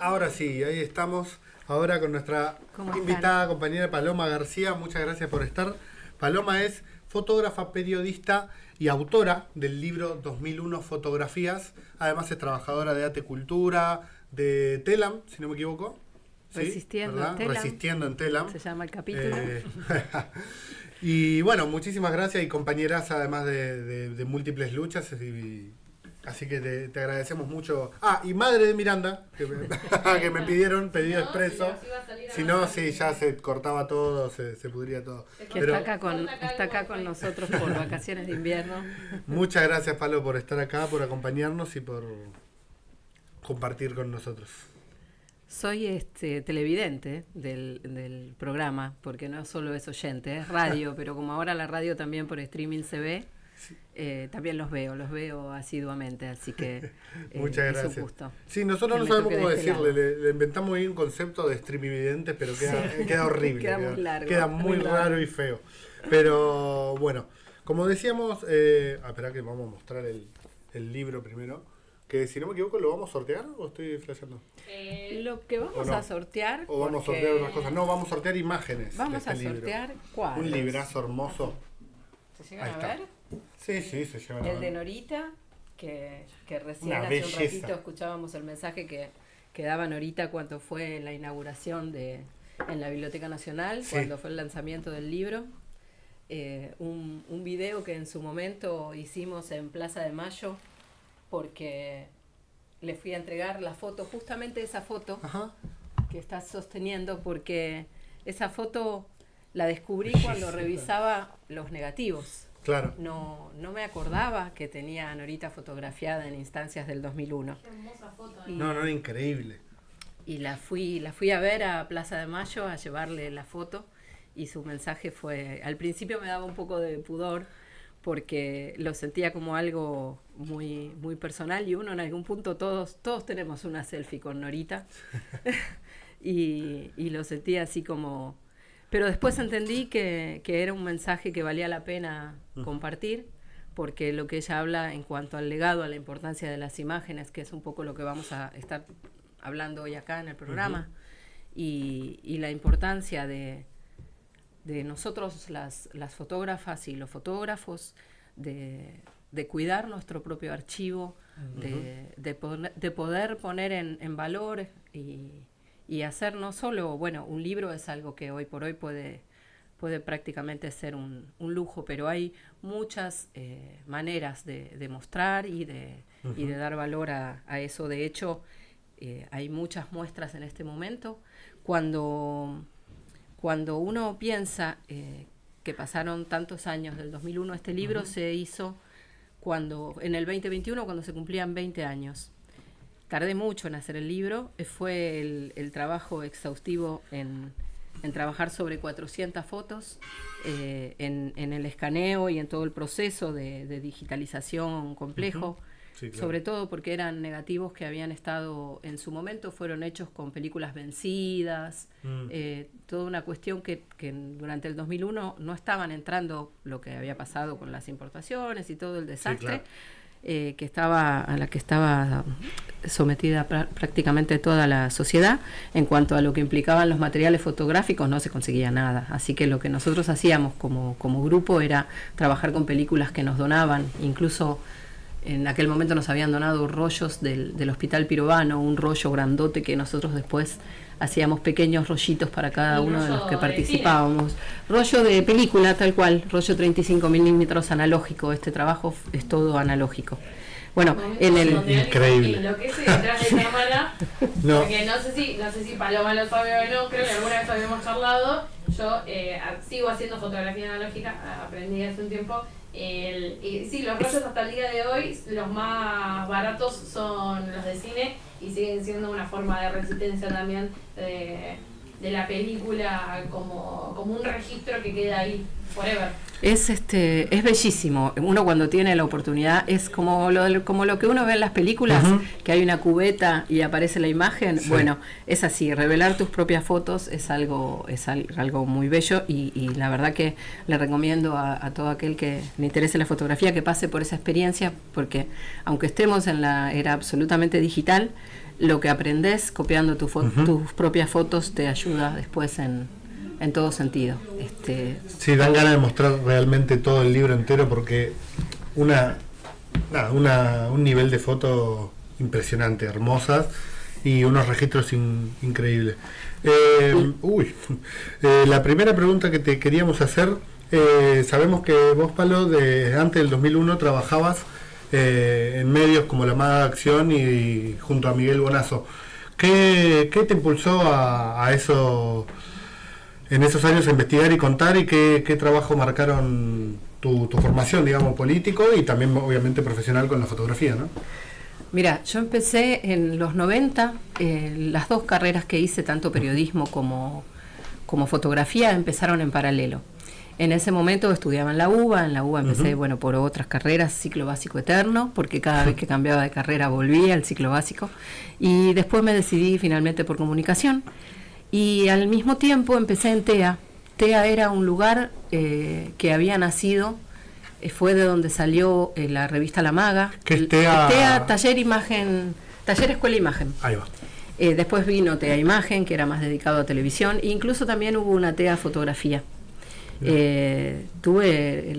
Ahora sí, ahí estamos. Ahora con nuestra invitada, compañera Paloma García. Muchas gracias por estar. Paloma es fotógrafa, periodista y autora del libro 2001 Fotografías. Además es trabajadora de Arte Cultura, de Telam, si no me equivoco. ¿Sí? Resistiendo en Telam. Resistiendo en Telam. Se llama el capítulo. Y bueno, muchísimas gracias y compañeras además de múltiples luchas. Así que te agradecemos mucho. Ah, y madre de Miranda, que me pidieron, pedido expreso. Si no, sí, ya se cortaba todo, se pudría todo. Que está acá con nosotros por vacaciones de invierno. Muchas gracias, Palo, por estar acá, por acompañarnos y por compartir con nosotros. Soy televidente del programa, porque no solo es oyente, es radio, pero como ahora la radio también por streaming se ve, sí. También los veo asiduamente, así que muchas gracias. Es un gusto. Sí, nosotros no sabemos cómo decirle, le inventamos ahí un concepto de streaming vidente, pero queda horrible, queda muy largo. Queda muy raro y feo. Pero bueno, como decíamos, espera que vamos a mostrar el libro primero. Que si no me equivoco, ¿lo vamos a sortear o estoy flasheando? Lo que vamos a sortear... ¿O vamos a sortear otras cosas? No, vamos a sortear imágenes. Vamos a sortear cuadros. Un librazo hermoso. ¿Se llegan a ver? Sí, se llevan a ver. El de Norita, que recién hace un ratito escuchábamos el mensaje que daba Norita cuando fue la inauguración en la Biblioteca Nacional, sí. Cuando fue el lanzamiento del libro. Un video que en su momento hicimos en Plaza de Mayo, porque le fui a entregar la foto, justamente esa foto. Ajá. Que estás sosteniendo, porque esa foto la descubrí cuando revisaba los negativos. Claro. No me acordaba que tenía a Norita fotografiada en instancias del 2001. Qué hermosa foto. No, increíble. Y la fui a ver a Plaza de Mayo a llevarle la foto, y su mensaje fue, al principio me daba un poco de pudor, porque lo sentía como algo muy, muy personal, y uno en algún punto todos tenemos una selfie con Norita y lo sentía así como... Pero después entendí que era un mensaje que valía la pena compartir, porque lo que ella habla en cuanto al legado, a la importancia de las imágenes, que es un poco lo que vamos a estar hablando hoy acá en el programa, y la importancia de nosotros las fotógrafas y los fotógrafos, de cuidar nuestro propio archivo, de poder poner en valor y hacer no solo, bueno, un libro es algo que hoy por hoy puede prácticamente ser un lujo, pero hay muchas maneras de mostrar y de dar valor a eso. De hecho, hay muchas muestras en este momento. Cuando uno piensa que pasaron tantos años del 2001, este libro se hizo en el 2021, cuando se cumplían 20 años. Tardé mucho en hacer el libro, fue el trabajo exhaustivo en trabajar sobre 400 fotos, en el escaneo y en todo el proceso de digitalización complejo. Sí, claro. Sobre todo porque eran negativos que habían estado en su momento, fueron hechos con películas vencidas, toda una cuestión que durante el 2001 no estaban entrando, lo que había pasado con las importaciones y todo el desastre, sí, claro. A la que estaba sometida prácticamente toda la sociedad. En cuanto a lo que implicaban los materiales fotográficos, no se conseguía nada, así que lo que nosotros hacíamos como grupo era trabajar con películas que nos donaban, incluso en aquel momento nos habían donado rollos del Hospital Pirovano, un rollo grandote que nosotros después hacíamos pequeños rollitos para cada uno de los que participábamos. Rollo de película, tal cual, rollo 35 milímetros analógico. Este trabajo es todo analógico. Bueno, increíble. Lo que es detrás de cámara, no. Porque no sé si Paloma lo sabe o no, creo que alguna vez habíamos charlado. Yo sigo haciendo fotografía analógica, aprendí hace un tiempo. Sí, los rollos hasta el día de hoy, los más baratos son los de cine, y siguen siendo una forma de resistencia también de la película, como un registro que queda ahí forever. Es bellísimo. Uno cuando tiene la oportunidad, es como lo que uno ve en las películas, que hay una cubeta y aparece la imagen. Sí. Bueno, es así, revelar tus propias fotos es algo muy bello, y la verdad que le recomiendo a todo aquel que le interese la fotografía que pase por esa experiencia, porque aunque estemos en la era absolutamente digital, lo que aprendes copiando tus propias fotos te ayuda después en todo sentido. Sí, dan ganas de mostrar realmente todo el libro entero porque un nivel de foto impresionante, hermosas y unos registros increíbles. La primera pregunta que te queríamos hacer, sabemos que vos, Palo, antes del 2001 trabajabas en medios como La Maga Acción y junto a Miguel Bonazo. ¿Qué te impulsó a eso en esos años a investigar y contar, y qué trabajo marcaron tu formación, digamos, político y también obviamente profesional con la fotografía, ¿no? Mira, yo empecé en los 90, las dos carreras que hice, tanto periodismo como fotografía, empezaron en paralelo. En ese momento estudiaba en la UBA empecé, por otras carreras, ciclo básico eterno, porque cada vez que cambiaba de carrera volvía al ciclo básico, y después me decidí finalmente por comunicación, y al mismo tiempo empecé en TEA. TEA era un lugar que había nacido, fue de donde salió la revista La Maga. ¿Qué es TEA? TEA, Taller Escuela Imagen. Ahí va. Después vino TEA Imagen, que era más dedicado a televisión, e incluso también hubo una TEA Fotografía. Tuve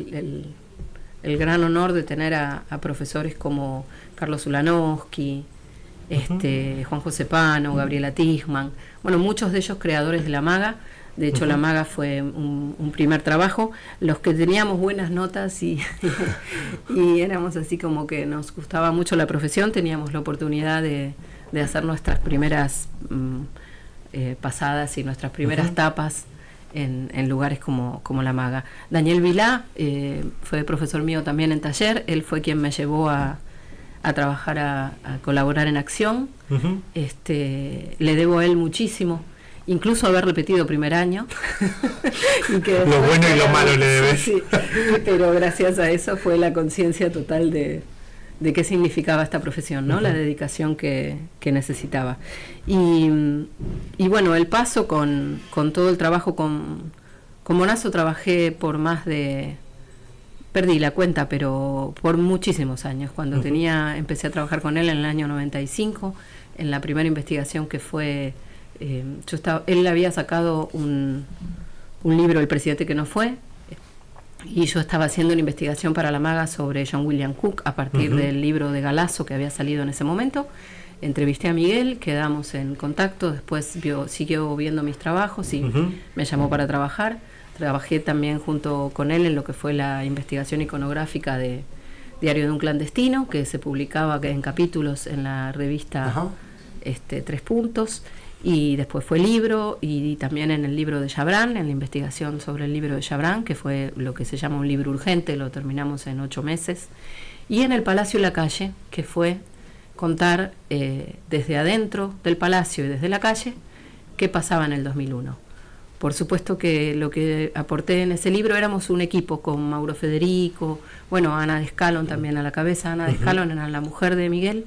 el gran honor de tener a profesores como Carlos Ulanowski, Juan José Pano, Gabriela Tisman, muchos de ellos creadores de La Maga. De hecho, La Maga fue un primer trabajo. Los que teníamos buenas notas y éramos así como que nos gustaba mucho la profesión, teníamos la oportunidad de hacer nuestras primeras pasadas y nuestras primeras tapas en lugares como La Maga. Daniel Vilá fue profesor mío también en taller. Él fue quien me llevó a trabajar, a colaborar en Acción. Le debo a él muchísimo, incluso haber repetido primer año. Y que lo bueno y lo malo le debes. Sí, pero gracias a eso fue la conciencia total de qué significaba esta profesión, ¿no? La dedicación que necesitaba. Y el paso con todo el trabajo con Bonazo, trabajé por perdí la cuenta, pero por muchísimos años. Cuando empecé a trabajar con él en el año 95, en la primera investigación que fue, él había sacado un libro, El presidente que no fue, y yo estaba haciendo una investigación para La Maga sobre John William Cook a partir del libro de Galazo que había salido en ese momento. Entrevisté a Miguel, quedamos en contacto, después siguió viendo mis trabajos y me llamó para trabajar. Trabajé también junto con él en lo que fue la investigación iconográfica de Diario de un clandestino, que se publicaba en capítulos en la revista 3 Puntos, y después fue libro, y también en el libro de Chabrán, en la investigación sobre el libro de Chabrán, que fue lo que se llama un libro urgente, lo terminamos en 8 meses, y en el Palacio y la Calle, que fue contar desde adentro del Palacio y desde la calle qué pasaba en el 2001. Por supuesto que lo que aporté en ese libro, éramos un equipo con Mauro Federico, Ana de Escalón también a la cabeza. Ana de Escalón era la mujer de Miguel.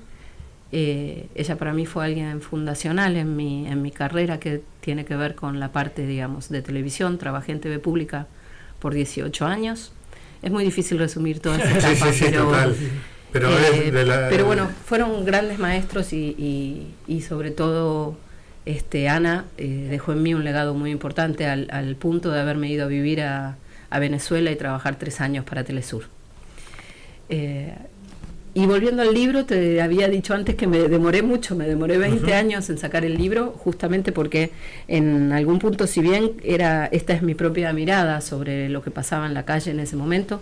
Ella para mí fue alguien fundacional en mi carrera, que tiene que ver con la parte, digamos, de televisión. Trabajé en TV Pública por 18 años. Es muy difícil resumir todas esas etapas, pero fueron grandes maestros y sobre todo Ana dejó en mí un legado muy importante al punto de haberme ido a vivir a Venezuela y trabajar 3 años para Telesur. Y volviendo al libro, te había dicho antes que me demoré mucho, me demoré 20 años en sacar el libro, justamente porque en algún punto, si bien esta es mi propia mirada sobre lo que pasaba en la calle en ese momento,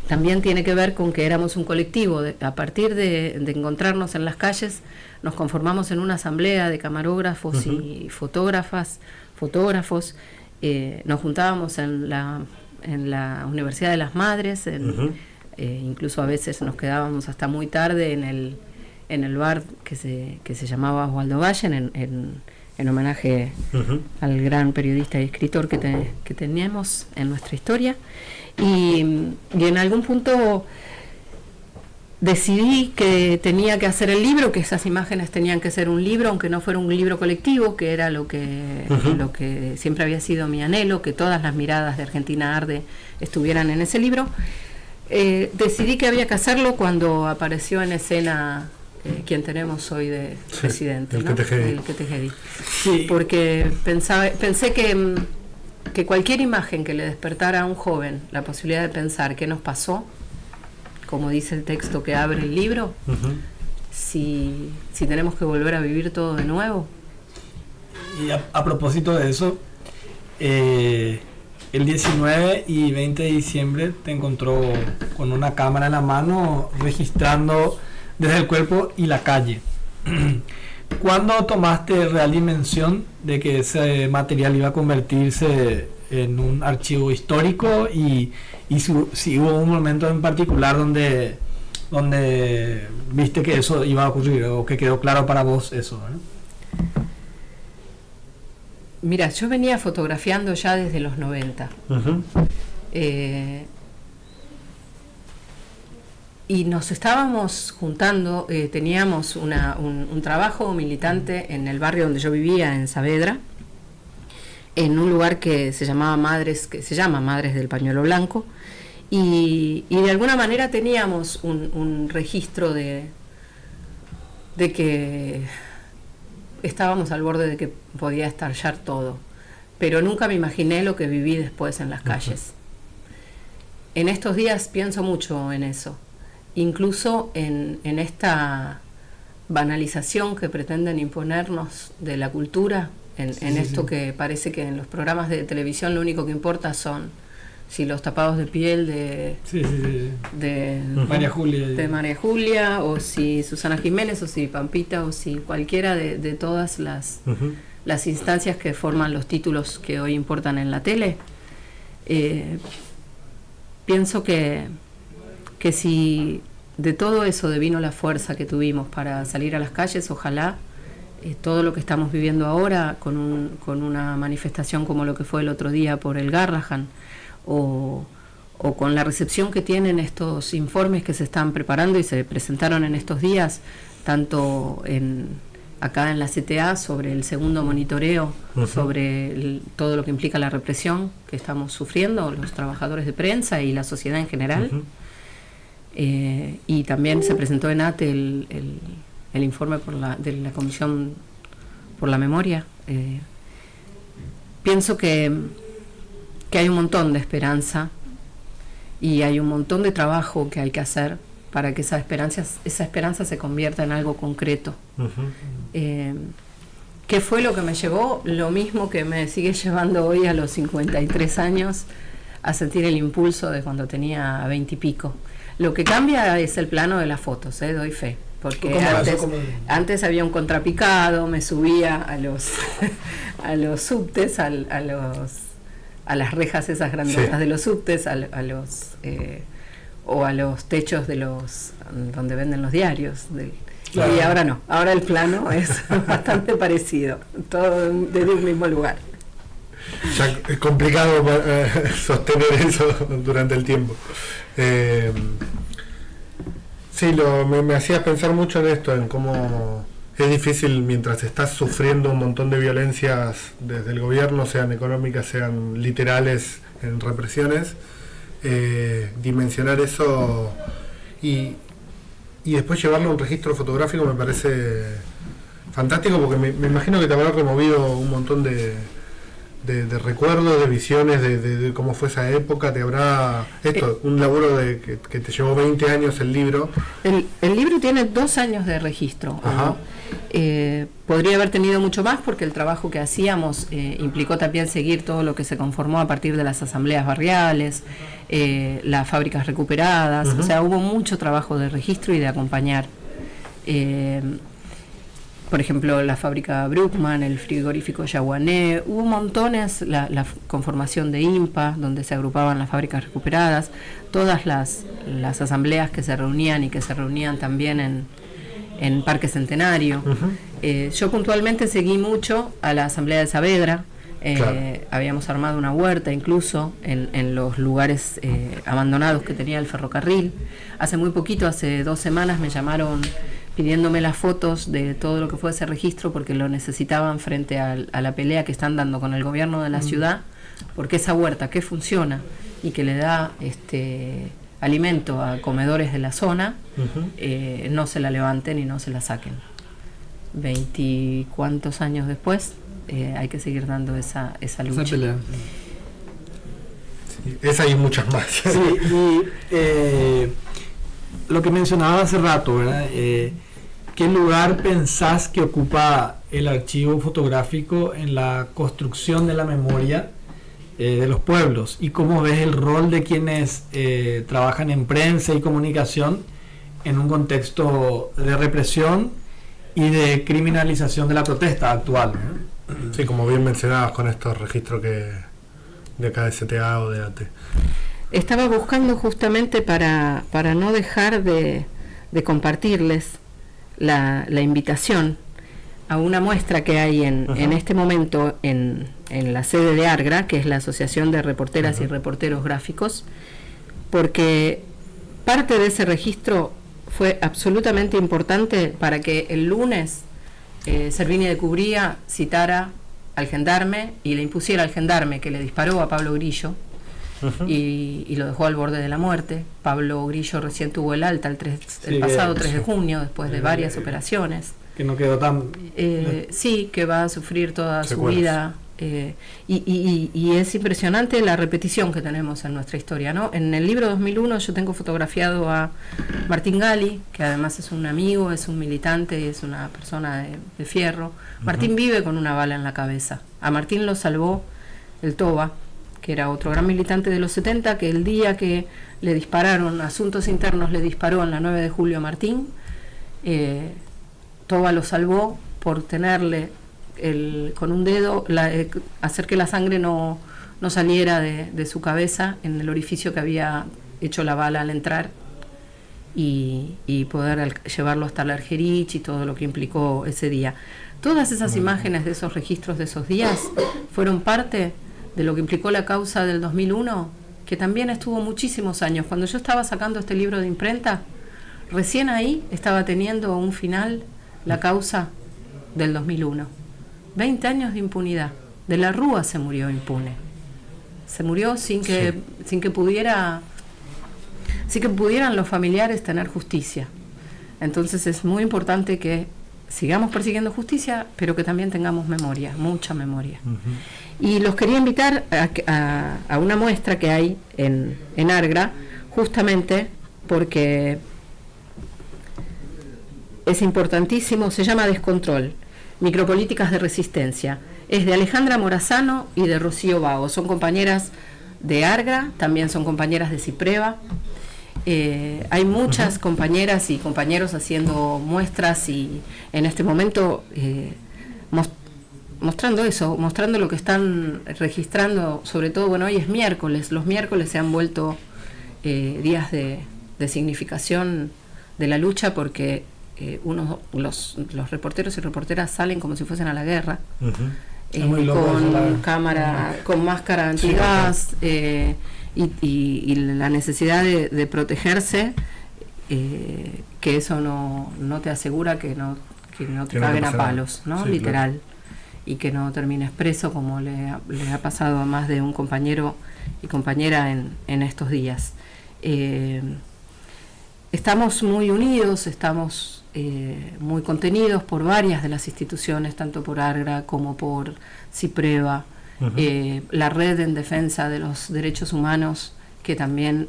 también tiene que ver con que éramos un colectivo. A partir de encontrarnos en las calles, nos conformamos en una asamblea de camarógrafos y fotógrafos. Nos juntábamos en la Universidad de las Madres, incluso a veces nos quedábamos hasta muy tarde en el bar que se llamaba Osvaldo Valle, en homenaje al gran periodista y escritor que teníamos en nuestra historia. Y en algún punto decidí que tenía que hacer el libro, que esas imágenes tenían que ser un libro, aunque no fuera un libro colectivo, que era lo que siempre había sido mi anhelo, que todas las miradas de Argentina Arde estuvieran en ese libro. Decidí que había que hacerlo cuando apareció en escena quien tenemos hoy de sí, presidente, el ¿no? Ketegedi. El Ketegedi. Sí. Porque pensé que cualquier imagen que le despertara a un joven la posibilidad de pensar qué nos pasó, como dice el texto que abre el libro, si tenemos que volver a vivir todo de nuevo. Y a propósito de eso, el 19 y 20 de diciembre te encontró con una cámara en la mano registrando desde el cuerpo y la calle. ¿Cuándo tomaste real dimensión de que ese material iba a convertirse en un archivo histórico y si hubo un momento en particular donde viste que eso iba a ocurrir o que quedó claro para vos eso, ¿eh? Mira, yo venía fotografiando ya desde los 90. Y nos estábamos juntando, teníamos un trabajo militante en el barrio donde yo vivía, en Saavedra, en un lugar que se llama Madres del Pañuelo Blanco, y de alguna manera teníamos un registro de que estábamos al borde de que podía estallar todo, pero nunca me imaginé lo que viví después en las calles. En estos días pienso mucho en eso, incluso en esta banalización que pretenden imponernos de la cultura, en esto que parece que en los programas de televisión lo único que importa son si los tapados de piel de María Julia, de María Julia, o si Susana Jiménez, o si Pampita, o si cualquiera de todas las instancias que forman los títulos que hoy importan en la tele. Pienso que si de todo eso devino la fuerza que tuvimos para salir a las calles, ojalá todo lo que estamos viviendo ahora con una manifestación como lo que fue el otro día por el Garrahan, o con la recepción que tienen estos informes que se están preparando y se presentaron en estos días, tanto acá en la CTA, sobre el segundo monitoreo, sobre todo lo que implica la represión que estamos sufriendo los trabajadores de prensa y la sociedad en general. Y también se presentó en ATE el informe de la Comisión por la Memoria. Pienso que hay un montón de esperanza y hay un montón de trabajo que hay que hacer para que esa esperanza se convierta en algo concreto. ¿Qué fue lo que me llevó? Lo mismo que me sigue llevando hoy a los 53 años a sentir el impulso de cuando tenía 20 y pico. Lo que cambia es el plano de las fotos, doy fe. Porque antes había un contrapicado, me subía a los subtes, a las rejas esas grandotas de los subtes, o a los techos de donde venden los diarios. Y ahora no, ahora el plano es bastante parecido, todo desde un mismo lugar. Ya es complicado sostener eso durante el tiempo. Sí, me hacías pensar mucho en esto, en cómo es difícil mientras estás sufriendo un montón de violencias desde el gobierno, sean económicas, sean literales, en represiones, dimensionar eso y después llevarlo a un registro fotográfico me parece fantástico, porque me imagino que te habrá removido un montón de recuerdos, de visiones de cómo fue esa época. Te habrá un laburo que te llevó 20 años el libro. El libro tiene 2 años de registro, ¿no? Podría haber tenido mucho más, porque el trabajo que hacíamos implicó también seguir todo lo que se conformó a partir de las asambleas barriales, las fábricas recuperadas. O sea, hubo mucho trabajo de registro y de acompañar. Por ejemplo, la fábrica Bruckmann, el frigorífico Yaguané, hubo montones, la conformación de IMPA, donde se agrupaban las fábricas recuperadas, todas las asambleas que se reunían y que se reunían también en Parque Centenario. Yo puntualmente seguí mucho a la asamblea de Saavedra. Habíamos armado una huerta incluso en los lugares abandonados que tenía el ferrocarril. Hace muy poquito, hace 2 semanas, me llamaron pidiéndome las fotos de todo lo que fue ese registro, porque lo necesitaban frente a la pelea que están dando con el gobierno de la ciudad, porque esa huerta que funciona y que le da alimento a comedores de la zona, no se la levanten y no se la saquen. 20 cuantos años después, hay que seguir dando esa lucha. Esa pelea. Sí, esa y muchas más. Sí, y lo que mencionaba hace rato, ¿verdad? ¿Qué lugar pensás que ocupa el archivo fotográfico en la construcción de la memoria de los pueblos? ¿Y cómo ves el rol de quienes trabajan en prensa y comunicación en un contexto de represión y de criminalización de la protesta actual, ¿no? Sí, como bien mencionabas con estos registros de acá de CTA o de ATE. Estaba buscando justamente para no dejar de compartirles la invitación a una muestra que hay en este momento en la sede de ARGRA, que es la Asociación de Reporteras y Reporteros Gráficos, porque parte de ese registro fue absolutamente importante para que el lunes Servini de Cubría citara al gendarme y le impusiera al gendarme que le disparó a Pablo Grillo y lo dejó al borde de la muerte. Pablo Grillo recién tuvo el alta el pasado 3 de junio, después de varias operaciones. Que no quedó tan... sí, que va a sufrir toda su vida. Y es impresionante la repetición que tenemos en nuestra historia, ¿no? En el libro 2001 yo tengo fotografiado a Martín Gali, que además es un amigo, es un militante, es una persona de fierro. Martín vive con una bala en la cabeza. A Martín lo salvó el Toba, que era otro gran militante de los 70, que el día que le dispararon, Asuntos Internos le disparó en la 9 de julio a Martín, Toba lo salvó por tenerle con un dedo, hacer que la sangre no saliera de su cabeza en el orificio que había hecho la bala al entrar, y poder llevarlo hasta el Argerich y todo lo que implicó ese día. Todas esas imágenes de esos registros de esos días fueron parte de lo que implicó la causa del 2001, que también estuvo muchísimos años. Cuando yo estaba sacando este libro de imprenta, recién ahí estaba teniendo un final la causa del 2001. 20 años de impunidad. De la Rúa se murió impune. Se murió sin que pudieran los familiares tener justicia. Entonces es muy importante que sigamos persiguiendo justicia, pero que también tengamos memoria, mucha memoria. Y los quería invitar a una muestra que hay en ARGRA, justamente porque es importantísimo. Se llama Descontrol, Micropolíticas de Resistencia. Es de Alejandra Morazano y de Rocío Vago. Son compañeras de ARGRA, también son compañeras de CIPREVA. Hay muchas compañeras y compañeros haciendo muestras, y en este momento mostrando lo que están registrando. Sobre todo, bueno, hoy es miércoles. Los miércoles se han vuelto días de significación de la lucha, porque los reporteros y reporteras salen como si fuesen a la guerra, con cámara, con máscara antigás, y la necesidad de protegerse, que eso no te asegura que no te caguen a palos, ¿no? Sí, literal, claro. Y que no termines preso, como le ha pasado a más de un compañero y compañera en estos días. Estamos muy unidos, estamos muy contenidos por varias de las instituciones, tanto por ARGRA como por CIPREVA, la red en defensa de los derechos humanos, que también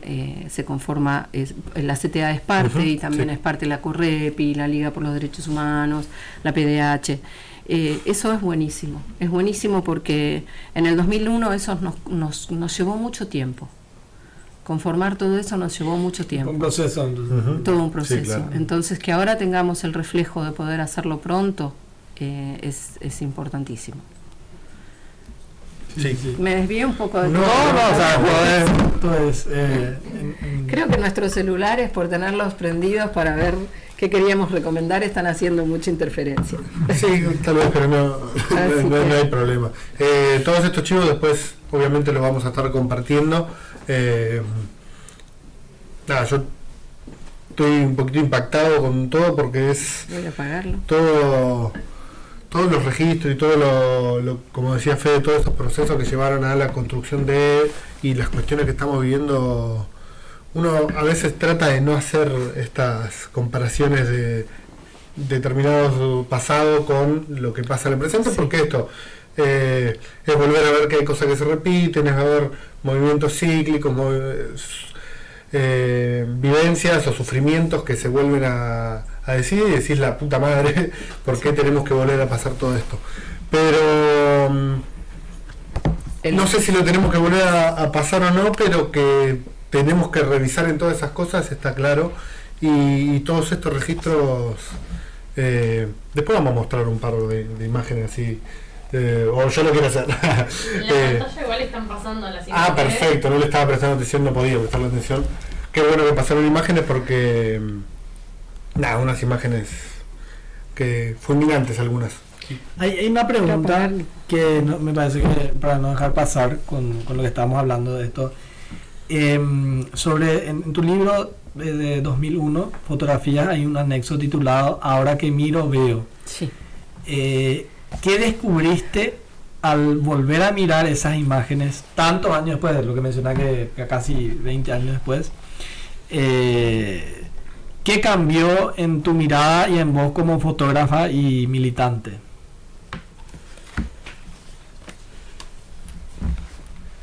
se conforma, la CTA es parte, y también es parte de la CORREPI, la Liga por los Derechos Humanos, la PDH. Eso es buenísimo porque en el 2001 eso nos llevó mucho tiempo. Conformar todo eso nos llevó mucho tiempo. Un proceso. Todo un proceso. Sí, claro. Entonces, que ahora tengamos el reflejo de poder hacerlo pronto, es importantísimo. Sí, sí. Me desvié un poco de todo. Creo que nuestros celulares, por tenerlos prendidos para ver qué queríamos recomendar, están haciendo mucha interferencia. Sí, tal vez, pero no hay problema. Todos estos chivos después, obviamente, los vamos a estar compartiendo. Yo estoy un poquito impactado con todo, porque es... Voy a apagarlo. Todos los registros y todo lo como decía Fede, todos esos procesos que llevaron a la construcción y las cuestiones que estamos viviendo uno a veces trata de no hacer estas comparaciones de determinados pasado con lo que pasa en el presente, porque esto es volver a ver que hay cosas que se repiten, es ver movimientos cíclicos, vivencias o sufrimientos que se vuelven a decir y decís la puta madre, ¿por qué tenemos que volver a pasar todo esto? Pero no sé si lo tenemos que volver a pasar o no, pero que tenemos que revisar en todas esas cosas, está claro, y todos estos registros, después vamos a mostrar un par de imágenes así, o yo lo quiero hacer. En la pantalla igual están pasando las imágenes. Perfecto, no le estaba prestando atención, no podía prestarle atención. Qué bueno que pasaron imágenes porque, unas imágenes que fulminantes algunas. Hay una pregunta que me parece que para no dejar pasar con lo que estábamos hablando de esto, sobre en tu libro de 2001, Fotografías, hay un anexo titulado Ahora que miro veo. Sí. ¿Qué descubriste al volver a mirar esas imágenes tantos años después, lo que mencionaba que casi 20 años después? ¿Qué cambió en tu mirada y en vos como fotógrafa y militante?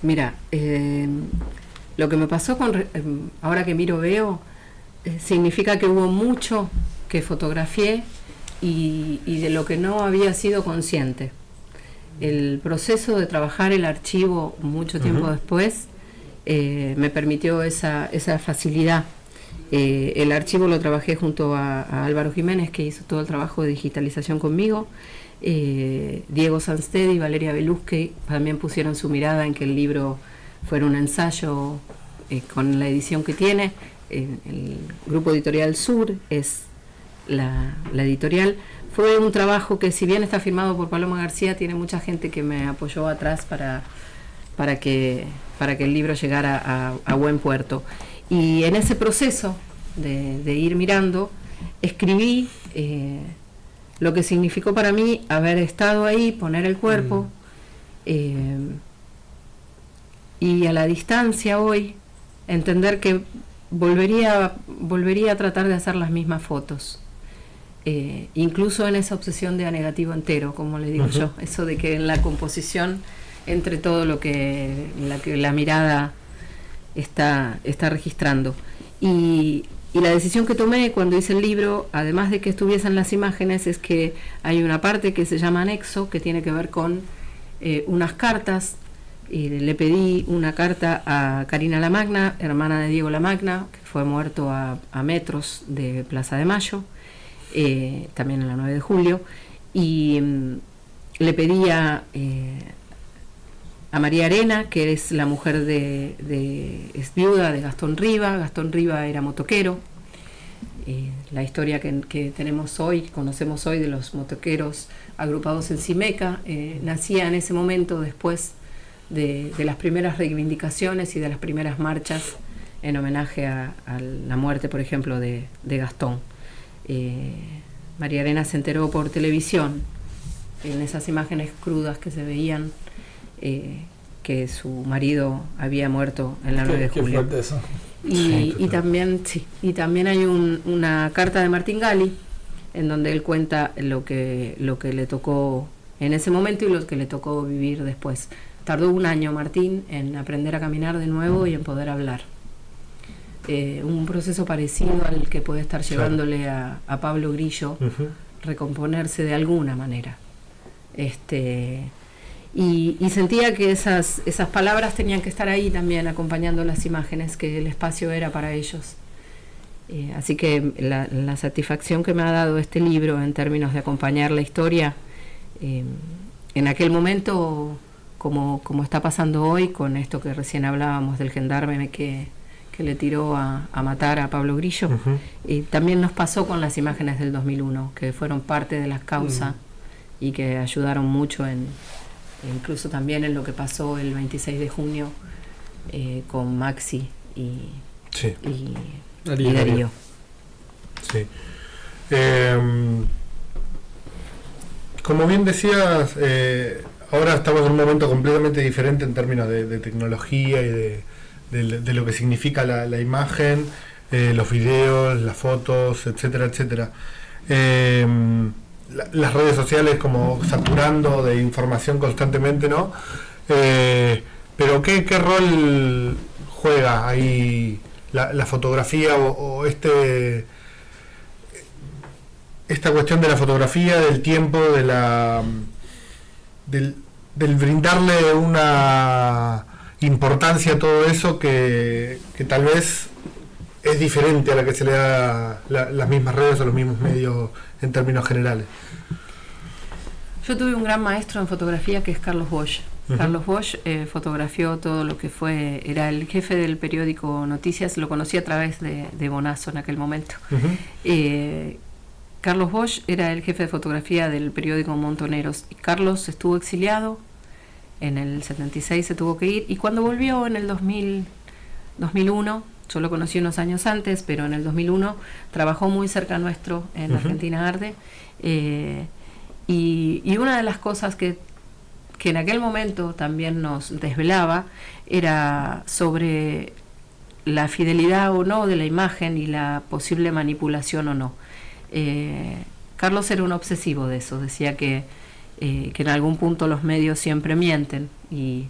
Mira, lo que me pasó ahora que miro veo, significa que hubo mucho que fotografié y de lo que no había sido consciente. El proceso de trabajar el archivo mucho tiempo después me permitió esa facilidad. El archivo lo trabajé junto a Álvaro Jiménez, que hizo todo el trabajo de digitalización conmigo. Diego Sanstedt y Valeria Belusque también pusieron su mirada en que el libro fuera un ensayo con la edición que tiene. El Grupo Editorial Sur es la editorial. Fue un trabajo que, si bien está firmado por Paloma García, tiene mucha gente que me apoyó atrás para que el libro llegara a buen puerto. Y en ese proceso de ir mirando, escribí lo que significó para mí haber estado ahí, poner el cuerpo, y a la distancia hoy entender que volvería a tratar de hacer las mismas fotos, incluso en esa obsesión de a negativo entero, como le digo yo, eso de que en la composición entre todo lo que la mirada está registrando. Y la decisión que tomé cuando hice el libro, además de que estuviesen las imágenes, es que hay una parte que se llama anexo, que tiene que ver con unas cartas. Le pedí una carta a Karina Lamagna, hermana de Diego Lamagna, que fue muerto a metros de Plaza de Mayo, también en la 9 de julio, y le pedí a María Arena, que es la mujer es viuda de Gastón Riba. Gastón Riba era motoquero. La historia que tenemos hoy, conocemos hoy de los motoqueros agrupados en Simeca, nacía en ese momento después de las primeras reivindicaciones y de las primeras marchas en homenaje a la muerte, por ejemplo, de Gastón. María Arena se enteró por televisión, en esas imágenes crudas que se veían, que su marido había muerto en la 9 de julio. Qué fuerte eso. Y también hay una carta de Martín Gali en donde él cuenta lo que le tocó en ese momento y lo que le tocó vivir después. Tardó un año Martín en aprender a caminar de nuevo y en poder hablar. Un proceso parecido al que puede estar llevándole a Pablo Grillo, recomponerse de alguna manera. Y sentía que esas palabras tenían que estar ahí también acompañando las imágenes, que el espacio era para ellos. Así que la satisfacción que me ha dado este libro en términos de acompañar la historia, en aquel momento, como está pasando hoy, con esto que recién hablábamos del gendarme que le tiró a matar a Pablo Grillo, también nos pasó con las imágenes del 2001, que fueron parte de la causa y que ayudaron mucho incluso también en lo que pasó el 26 de junio con Maxi y Darío. Sí. Como bien decías, ahora estamos en un momento completamente diferente en términos de tecnología y de lo que significa la imagen, los videos, las fotos, etcétera, etcétera. Las redes sociales como saturando de información constantemente, ¿no? Pero ¿qué rol juega ahí la fotografía o esta cuestión de la fotografía, del tiempo, del brindarle una importancia a todo eso que tal vez es diferente a la que se le da las mismas redes o los mismos medios en términos generales? Yo tuve un gran maestro en fotografía que es Carlos Bosch. Carlos Bosch fotografió todo lo que era el jefe del periódico Noticias, lo conocí a través de Bonazo en aquel momento. Carlos Bosch era el jefe de fotografía del periódico Montoneros. Carlos estuvo exiliado, en el 76 se tuvo que ir, y cuando volvió en el 2001, yo lo conocí unos años antes, pero en el 2001 trabajó muy cerca nuestro en Argentina Arde, y una de las cosas que en aquel momento también nos desvelaba era sobre la fidelidad o no de la imagen y la posible manipulación o no. Carlos era un obsesivo de eso, decía que en algún punto los medios siempre mienten, y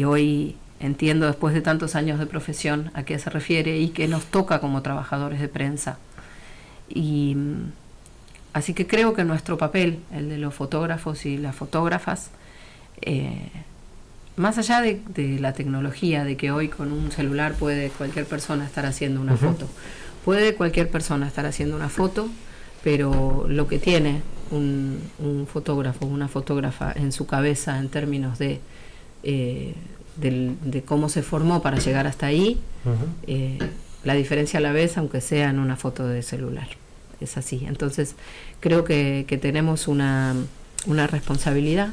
hoy entiendo después de tantos años de profesión a qué se refiere y que nos toca como trabajadores de prensa. Y así que creo que nuestro papel, el de los fotógrafos y las fotógrafas, más allá de la tecnología, de que hoy con un celular puede cualquier persona estar haciendo una foto, puede cualquier persona estar haciendo una foto, pero lo que tiene un fotógrafo, una fotógrafa en su cabeza en términos de cómo se formó para llegar hasta ahí, la diferencia la ves aunque sea en una foto de celular. Es así. Entonces creo que tenemos una responsabilidad,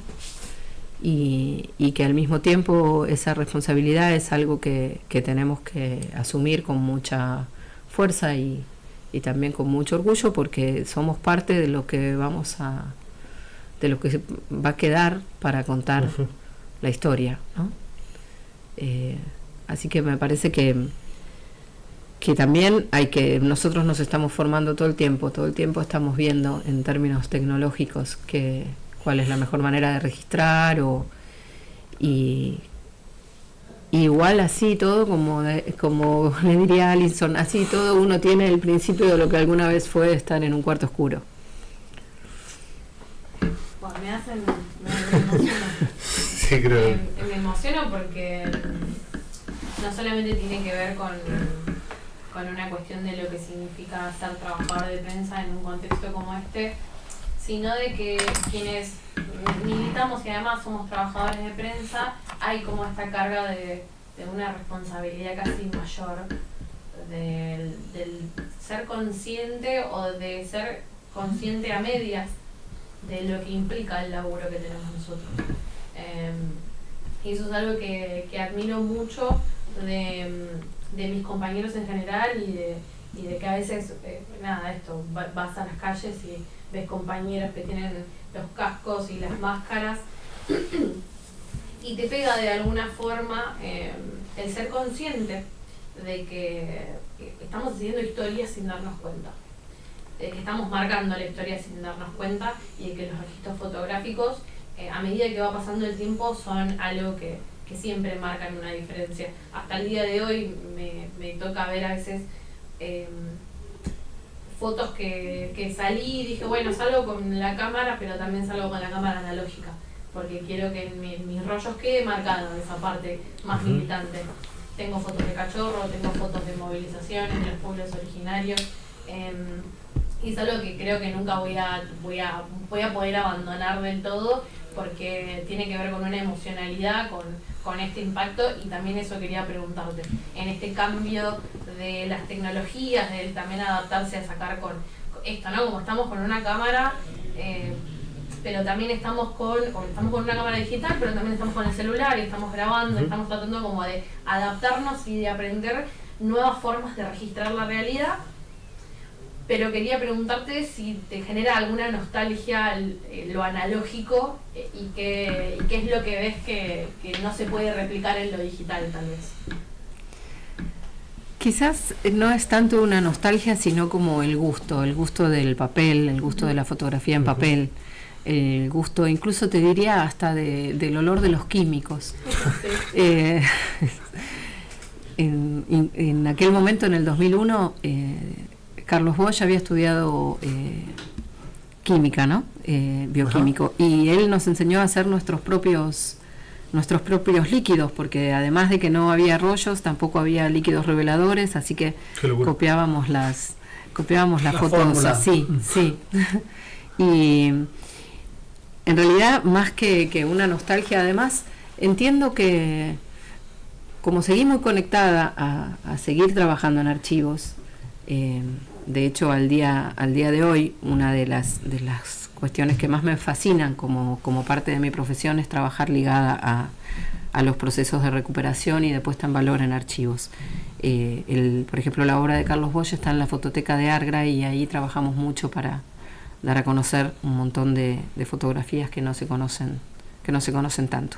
y que al mismo tiempo esa responsabilidad es algo que tenemos que asumir con mucha fuerza y también con mucho orgullo, porque somos parte de lo que de lo que va a quedar para contar la historia, ¿no? Así que me parece que también nosotros nos estamos formando todo el tiempo estamos viendo en términos tecnológicos cuál es la mejor manera de registrar, y igual así todo, como le diría Alison, así todo uno tiene el principio de lo que alguna vez fue estar en un cuarto oscuro. Bueno, me emociona. Sí, creo. Me emociona porque no solamente tiene que ver con una cuestión de lo que significa ser trabajador de prensa en un contexto como este, sino de que quienes militamos y además somos trabajadores de prensa, hay como esta carga de una responsabilidad casi mayor, del ser consciente o de ser consciente a medias de lo que implica el laburo que tenemos nosotros. Y eso es algo que admiro mucho de mis compañeros en general, y de que a veces, vas a las calles y ves compañeros que tienen los cascos y las máscaras y te pega de alguna forma el ser consciente de que estamos haciendo historia sin darnos cuenta, de que estamos marcando la historia sin darnos cuenta, y de que los registros fotográficos, a medida que va pasando el tiempo, son algo que siempre marcan una diferencia. Hasta el día de hoy me toca ver a veces fotos que salí y dije, bueno, salgo con la cámara, pero también salgo con la cámara analógica, porque quiero que mis rollos quede marcado esa parte más militante. Tengo fotos de cachorro, tengo fotos de movilizaciones de los pueblos originarios, y es algo que creo que nunca voy a poder abandonar del todo, porque tiene que ver con una emocionalidad, con este impacto. Y también eso quería preguntarte, en este cambio de las tecnologías, de también adaptarse a sacar con esto, ¿no? Como estamos con una cámara, pero también estamos con una cámara digital, pero también estamos con el celular y estamos grabando, estamos tratando como de adaptarnos y de aprender nuevas formas de registrar la realidad. Pero quería preguntarte si te genera alguna nostalgia lo analógico, y qué es lo que ves que no se puede replicar en lo digital, tal vez. Quizás no es tanto una nostalgia, sino como el gusto del papel, el gusto de la fotografía en papel, el gusto, incluso te diría hasta del olor de los químicos. En aquel momento, en el 2001, Carlos Bosch había estudiado química, ¿no? Bioquímico, y él nos enseñó a hacer nuestros propios líquidos, porque además de que no había rollos, tampoco había líquidos reveladores, así que copiábamos las fotos fórmula. Así, sí. Y en realidad, más que una nostalgia, además, entiendo que como seguí muy conectada a seguir trabajando en archivos, de hecho al día de hoy, una de las cuestiones que más me fascinan como parte de mi profesión es trabajar ligada a los procesos de recuperación y de puesta en valor en archivos. Por ejemplo, la obra de Carlos Bosch está en la Fototeca de Argra, y ahí trabajamos mucho para dar a conocer un montón de fotografías que no se conocen tanto.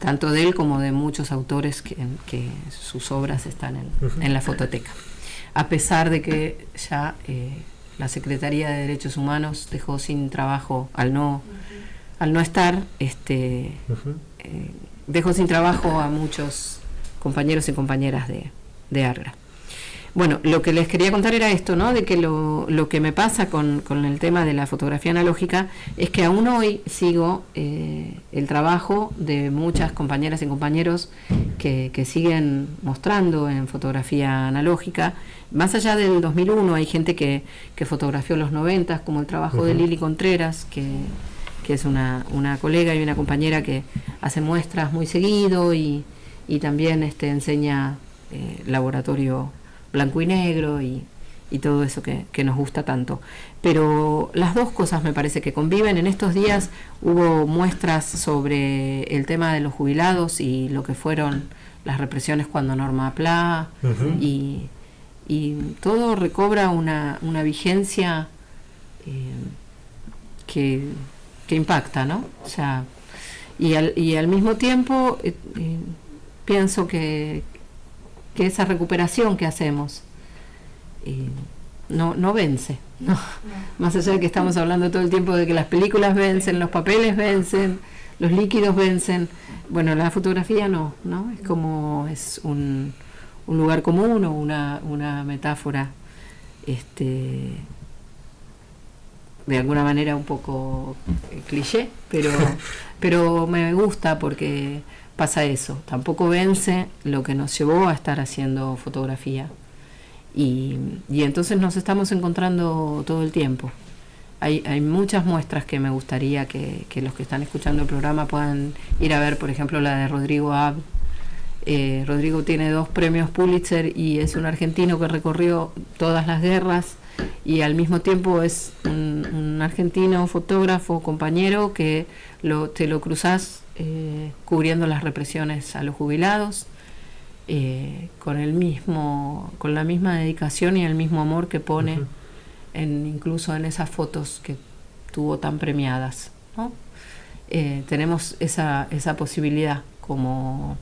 Tanto de él como de muchos autores que sus obras están en la Fototeca. A pesar de que ya la Secretaría de Derechos Humanos dejó sin trabajo, al no estar, dejó sin trabajo a muchos compañeros y compañeras de Argra. Bueno, lo que les quería contar era esto, ¿no? De que lo que me pasa con el tema de la fotografía analógica es que aún hoy sigo el trabajo de muchas compañeras y compañeros que siguen mostrando en fotografía analógica. Más allá del 2001 hay gente que fotografió los 90, como el trabajo de Lili Contreras, que es una colega y una compañera que hace muestras muy seguido y también enseña laboratorio blanco y negro y todo eso que nos gusta tanto. Pero las dos cosas me parece que conviven. En estos días hubo muestras sobre el tema de los jubilados y lo que fueron las represiones cuando Norma Pla, y todo recobra una vigencia que impacta, ¿no? O sea, y al mismo tiempo pienso que esa recuperación que hacemos no vence, ¿no? Más allá de que estamos hablando todo el tiempo de que las películas vencen, los papeles vencen, los líquidos vencen, bueno, la fotografía no, es como un lugar común o una metáfora de alguna manera un poco cliché, pero me gusta porque pasa eso, tampoco vence lo que nos llevó a estar haciendo fotografía, y entonces nos estamos encontrando todo el tiempo. Hay muchas muestras que me gustaría que los que están escuchando el programa puedan ir a ver, por ejemplo la de Rodrigo Abd. Rodrigo tiene 2 premios Pulitzer y es un argentino que recorrió todas las guerras, y al mismo tiempo es un argentino fotógrafo, compañero, que te lo cruzás cubriendo las represiones a los jubilados, con la misma dedicación y el mismo amor que pone incluso en esas fotos que tuvo tan premiadas, ¿no? Tenemos esa posibilidad como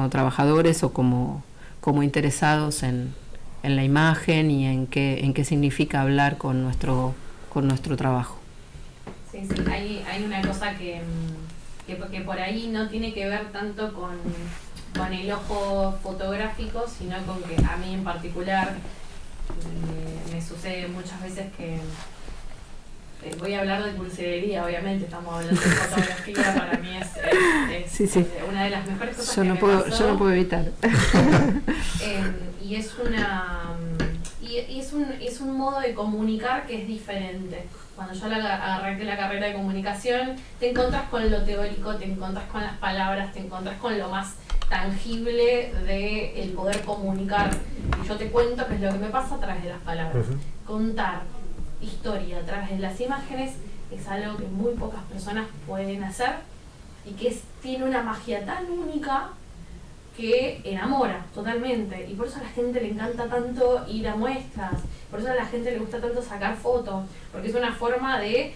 trabajadores o como interesados en la imagen y en qué significa hablar con nuestro trabajo. Sí, hay una cosa que por ahí no tiene que ver tanto con el ojo fotográfico, sino con que a mí en particular me sucede muchas veces que voy a hablar de pulsería, obviamente estamos hablando de fotografía, para mí es sí. Una de las mejores cosas yo no puedo evitar. Y es un modo de comunicar que es diferente. Cuando yo arranqué la carrera de comunicación, te encontrás con lo teórico, te encontrás con las palabras, te encontrás con lo más tangible de el poder comunicar. Y yo te cuento qué es lo que me pasa a través de las palabras. Contar historia a través de las imágenes es algo que muy pocas personas pueden hacer y que tiene una magia tan única que enamora totalmente, y por eso a la gente le encanta tanto ir a muestras, por eso a la gente le gusta tanto sacar fotos, porque es una forma de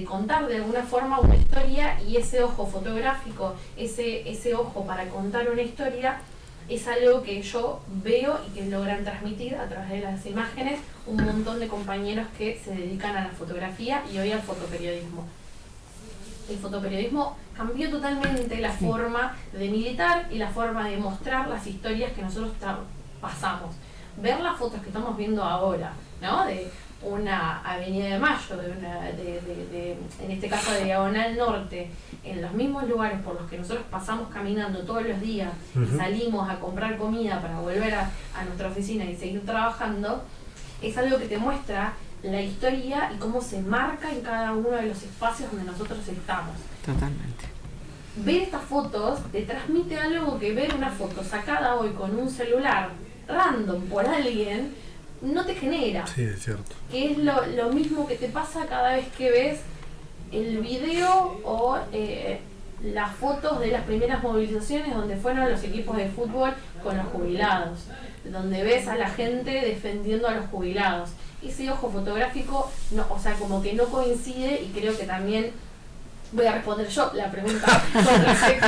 contar de alguna forma una historia, y ese ojo fotográfico, ese ojo para contar una historia es algo que yo veo y que logran transmitir a través de las imágenes un montón de compañeros que se dedican a la fotografía y hoy al fotoperiodismo. El fotoperiodismo cambió totalmente la forma de militar y la forma de mostrar las historias que nosotros pasamos. Ver las fotos que estamos viendo ahora, ¿no? De una Avenida de Mayo, en este caso de Diagonal Norte, en los mismos lugares por los que nosotros pasamos caminando todos los días y salimos a comprar comida para volver a nuestra oficina y seguir trabajando, es algo que te muestra la historia y cómo se marca en cada uno de los espacios donde nosotros estamos. Totalmente. Ver estas fotos te transmite algo que ver una foto sacada hoy con un celular random por alguien no te genera. Sí, es cierto. Que es lo mismo que te pasa cada vez que ves el video o las fotos de las primeras movilizaciones donde fueron los equipos de fútbol con los jubilados, donde ves a la gente defendiendo a los jubilados. Ese ojo fotográfico, no, o sea, como que no coincide, y creo que también voy a responder yo la pregunta con respecto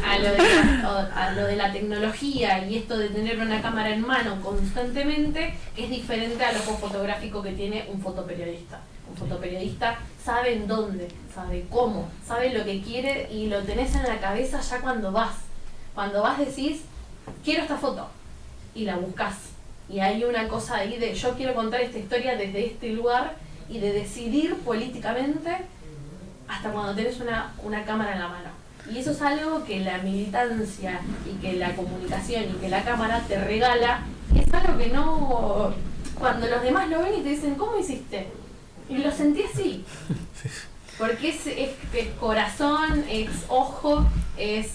a lo de la tecnología y esto de tener una cámara en mano constantemente, es diferente al ojo fotográfico que tiene un fotoperiodista. Un fotoperiodista sabe en dónde, sabe cómo, sabe lo que quiere y lo tenés en la cabeza ya cuando vas. Cuando vas decís, quiero esta foto, y la buscas. Y hay una cosa ahí de yo quiero contar esta historia desde este lugar y de decidir políticamente hasta cuando tenés una cámara en la mano. Y eso es algo que la militancia y que la comunicación y que la cámara te regala. Es algo que no... Cuando los demás lo ven y te dicen, ¿cómo hiciste? Y lo sentí así. Porque es corazón, es ojo, es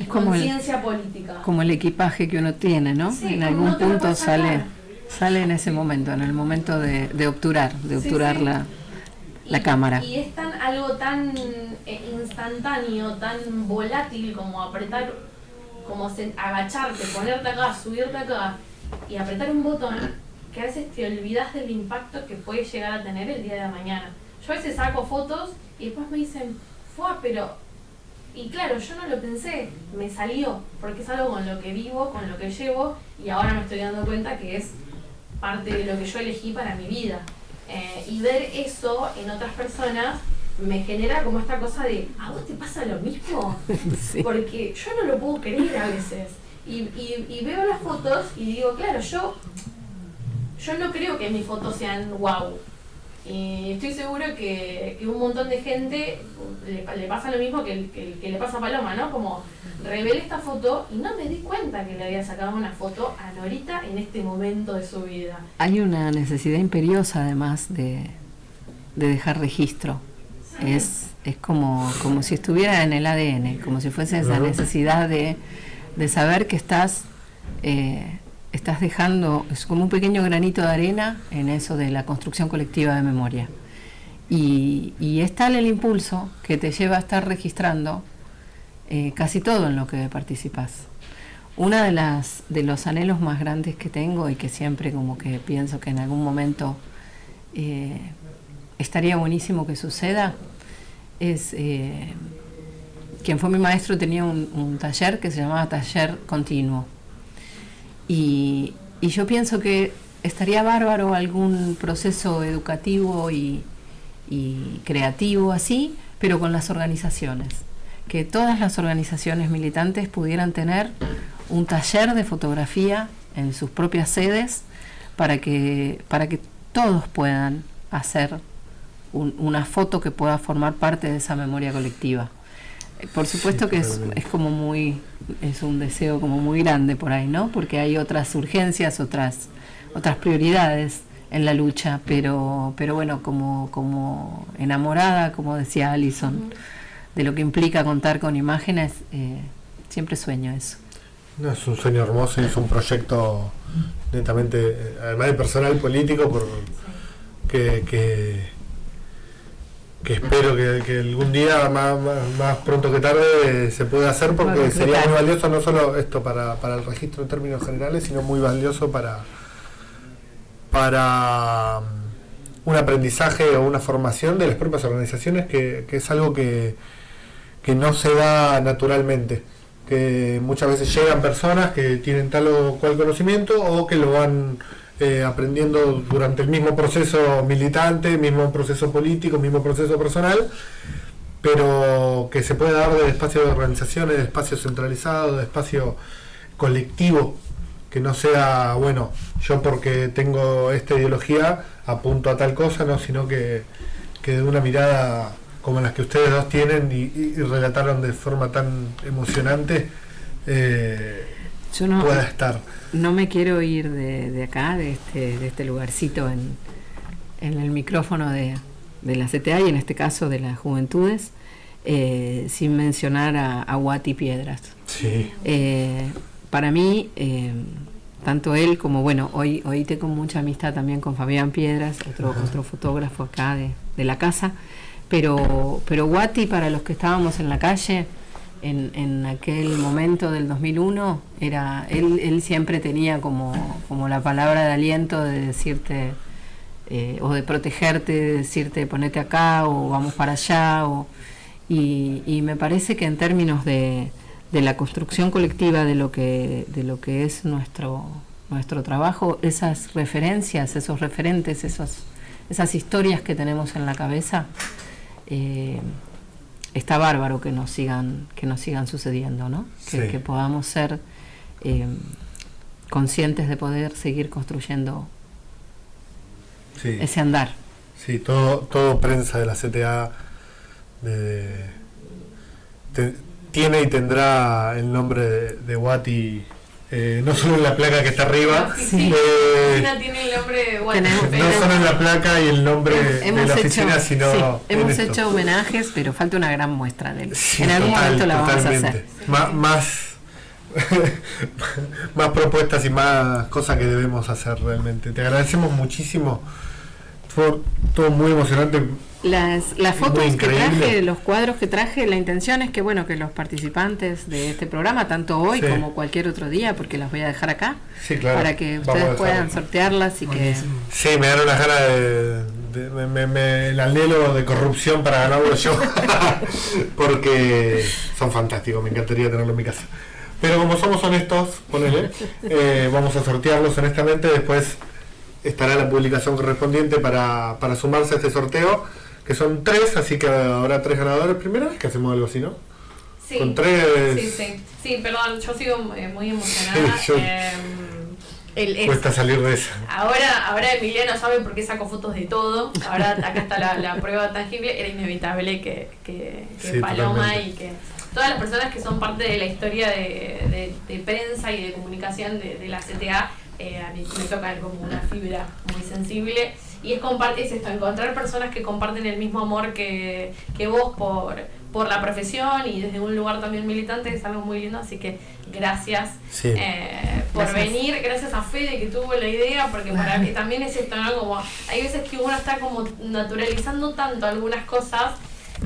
conciencia política. Como el equipaje que uno tiene, ¿no? Sí, en algún no te lo punto puedes sacar. sale en ese momento, en el momento de obturar Sí. la cámara. Y es algo tan instantáneo, tan volátil como apretar, agacharte, ponerte acá, subirte acá y apretar un botón, que a veces te olvidas del impacto que puede llegar a tener el día de mañana. Yo a veces saco fotos y después me dicen, pero... Y claro, yo no lo pensé, me salió, porque es algo con lo que vivo, con lo que llevo, y ahora me estoy dando cuenta que es parte de lo que yo elegí para mi vida. Y ver eso en otras personas me genera como esta cosa de, ¿a vos te pasa lo mismo? Sí. Porque yo no lo puedo creer a veces. Y veo las fotos y digo, claro, yo no creo que mis fotos sean wow. Y estoy seguro que un montón de gente le pasa lo mismo que le pasa a Paloma, ¿no? Como revelé esta foto y no me di cuenta que le había sacado una foto a Norita en este momento de su vida. Hay una necesidad imperiosa además de dejar registro. Sí. Es como si estuviera en el ADN, como si fuese esa necesidad de saber que estás dejando, es como un pequeño granito de arena en eso de la construcción colectiva de memoria. Y es tal el impulso que te lleva a estar registrando casi todo en lo que participas. Una de los anhelos más grandes que tengo y que siempre como que pienso que en algún momento estaría buenísimo que suceda es... quien fue mi maestro tenía un taller que se llamaba Taller Continuo. Y yo pienso que estaría bárbaro algún proceso educativo y creativo así, pero con las organizaciones. Que todas las organizaciones militantes pudieran tener un taller de fotografía en sus propias sedes para que todos puedan hacer una foto que pueda formar parte de esa memoria colectiva. Por supuesto que es como es un deseo como muy grande por ahí, ¿no? Porque hay otras urgencias, otras prioridades en la lucha, pero bueno, como enamorada, como decía Alison, de lo que implica contar con imágenes, siempre sueño eso. No, es un sueño hermoso y es un proyecto netamente, además de personal político, que espero que algún día, más pronto que tarde, se pueda hacer, porque sería muy valioso no solo esto para el registro en términos generales, sino muy valioso para un aprendizaje o una formación de las propias organizaciones, que es algo que no se da naturalmente, que muchas veces llegan personas que tienen tal o cual conocimiento o que lo van aprendiendo durante el mismo proceso militante, mismo proceso político, mismo proceso personal, pero que se puede dar de espacio de organizaciones, de espacio centralizado, de espacio colectivo, que no sea, bueno, yo porque tengo esta ideología apunto a tal cosa, no, sino que de una mirada como las que ustedes dos tienen y relataron de forma tan emocionante, yo no, pueda estar. No me quiero ir de acá, de este lugarcito en el micrófono de la CTA y en este caso de las juventudes, sin mencionar a Wati Piedras. Sí. Para mí, tanto él como, bueno, hoy tengo mucha amistad también con Fabián Piedras, otro fotógrafo acá de la casa, pero Wati, para los que estábamos en la calle, en aquel momento del 2001, él siempre tenía como la palabra de aliento de decirte, o de protegerte, de decirte ponete acá o vamos para allá, y me parece que en términos de la construcción colectiva de lo que es nuestro trabajo, esas referencias, esos referentes, esas historias que tenemos en la cabeza, está bárbaro que nos sigan sucediendo, ¿no? Que podamos ser conscientes de poder seguir construyendo ese andar. Sí, todo prensa de la CTA tiene y tendrá el nombre de Wati, no solo en la placa que está arriba. La oficina tiene el nombre de Wati. No solo en la placa y el nombre de la oficina, sino sí, hemos esto. hecho homenajes, pero falta una gran muestra de él. Sí, en algún momento la vamos a hacer. Más propuestas y más cosas que debemos hacer realmente. Te agradecemos muchísimo. Fue todo muy emocionante. Las fotos que traje, los cuadros que traje, la intención es que que los participantes de este programa, tanto hoy como cualquier otro día, porque las voy a dejar acá, claro, para que ustedes puedan sortearlas y buenísimo. Sí, me dieron las ganas el anhelo de corrupción para ganarlo yo, porque son fantásticos, me encantaría tenerlo en mi casa. Pero como somos honestos, ponele, vamos a sortearlos honestamente, después estará la publicación correspondiente para sumarse a este sorteo, que son 3, así que habrá 3 ganadores. Primera vez que hacemos algo así, ¿no? Sí. Con 3. Sí, perdón, yo sigo muy emocionada. Cuesta salir de esa. Ahora Emiliano sabe por qué saco fotos de todo. Ahora acá está la prueba tangible. Era inevitable que Paloma totalmente. Y que todas las personas que son parte de la historia de prensa y de comunicación de la CTA, a mí me tocan como una fibra muy sensible, y es esto, encontrar personas que comparten el mismo amor que vos por la profesión y desde un lugar también militante, es algo muy lindo, así que gracias por venir, gracias a Fede que tuvo la idea, porque para mí también es esto, ¿no? Como hay veces que uno está como naturalizando tanto algunas cosas,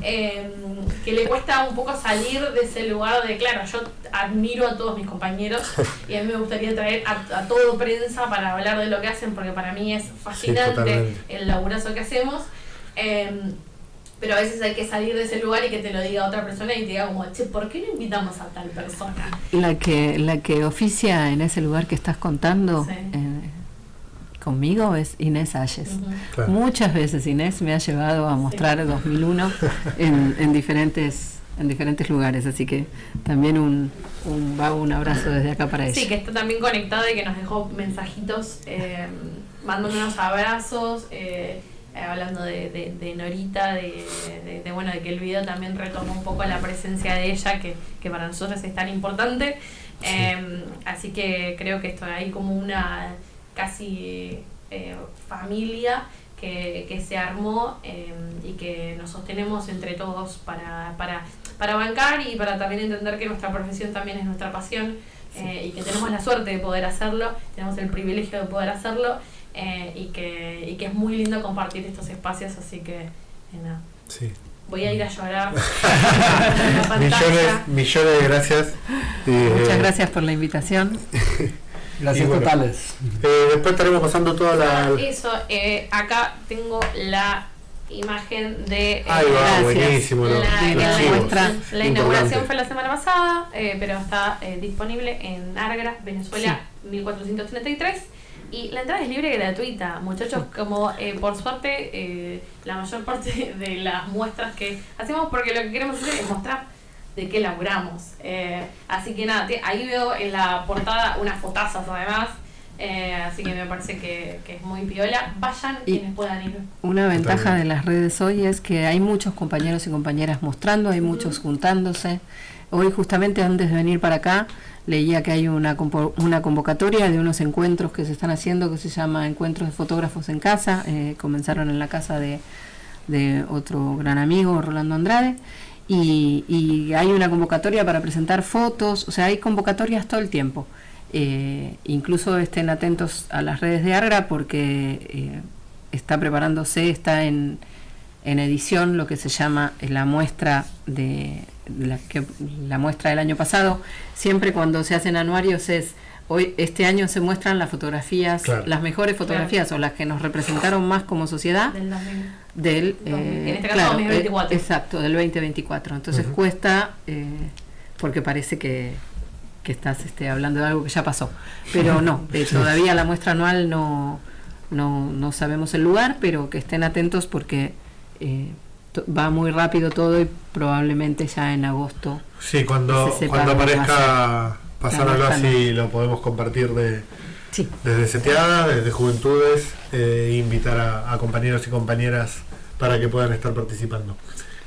que le cuesta un poco salir de ese lugar de, claro, yo admiro a todos mis compañeros y a mí me gustaría traer a todo prensa para hablar de lo que hacen, porque para mí es fascinante el laburazo que hacemos, pero a veces hay que salir de ese lugar y que te lo diga otra persona y te diga como, che, ¿por qué no invitamos a tal persona? La que oficia en ese lugar que estás contando, conmigo es Inés Ayes. Claro. Muchas veces Inés me ha llevado a mostrar 2001 en diferentes lugares, así que también un abrazo desde acá para ella. Sí, que está también conectada y que nos dejó mensajitos, mandando unos abrazos, hablando de Norita, de que el video también retomó un poco la presencia de ella, que para nosotros es tan importante. Así que creo que esto hay como una casi familia que se armó, y que nos sostenemos entre todos para bancar y para también entender que nuestra profesión también es nuestra pasión, y que tenemos la suerte de poder hacerlo, tenemos el privilegio de poder hacerlo, y que es muy lindo compartir estos espacios, así que nada. Sí. Voy a ir a llorar. millones de gracias. Muchas gracias por la invitación. Gracias totales. Después estaremos pasando toda la... Eso, acá tengo la imagen de Ahí va, buenísimo. La inauguración fue la semana pasada, pero está disponible en Argra, Venezuela, 1433. Y la entrada es libre y gratuita, muchachos. Como por suerte la mayor parte de las muestras que hacemos, porque lo que queremos hacer es mostrar de qué laburamos. Así que nada, ahí veo en la portada unas fotazas además. Así que me parece que es muy piola. Vayan quienes puedan ir. Una ventaja de las redes hoy es que hay muchos compañeros y compañeras mostrando, hay muchos juntándose. Hoy justamente antes de venir para acá leía que hay una convocatoria de unos encuentros que se están haciendo que se llama Encuentros de Fotógrafos en Casa. Comenzaron en la casa de otro gran amigo, Rolando Andrade, y hay una convocatoria para presentar fotos. O sea, hay convocatorias todo el tiempo. Incluso estén atentos a las redes de Argra porque está preparándose, está en edición lo que se llama la muestra la muestra del año pasado. Siempre cuando se hacen anuarios este año se muestran las fotografías, las mejores fotografías o las que nos representaron más como sociedad en este caso 2024. Exacto, del 2024. Entonces cuesta porque parece que estás hablando de algo que ya pasó, pero no, todavía la muestra anual no sabemos el lugar, pero que estén atentos porque va muy rápido todo y probablemente ya en agosto. Sí, cuando aparezca pasar algo así lo podemos compartir desde Seteada, desde Juventudes, invitar a compañeros y compañeras para que puedan estar participando.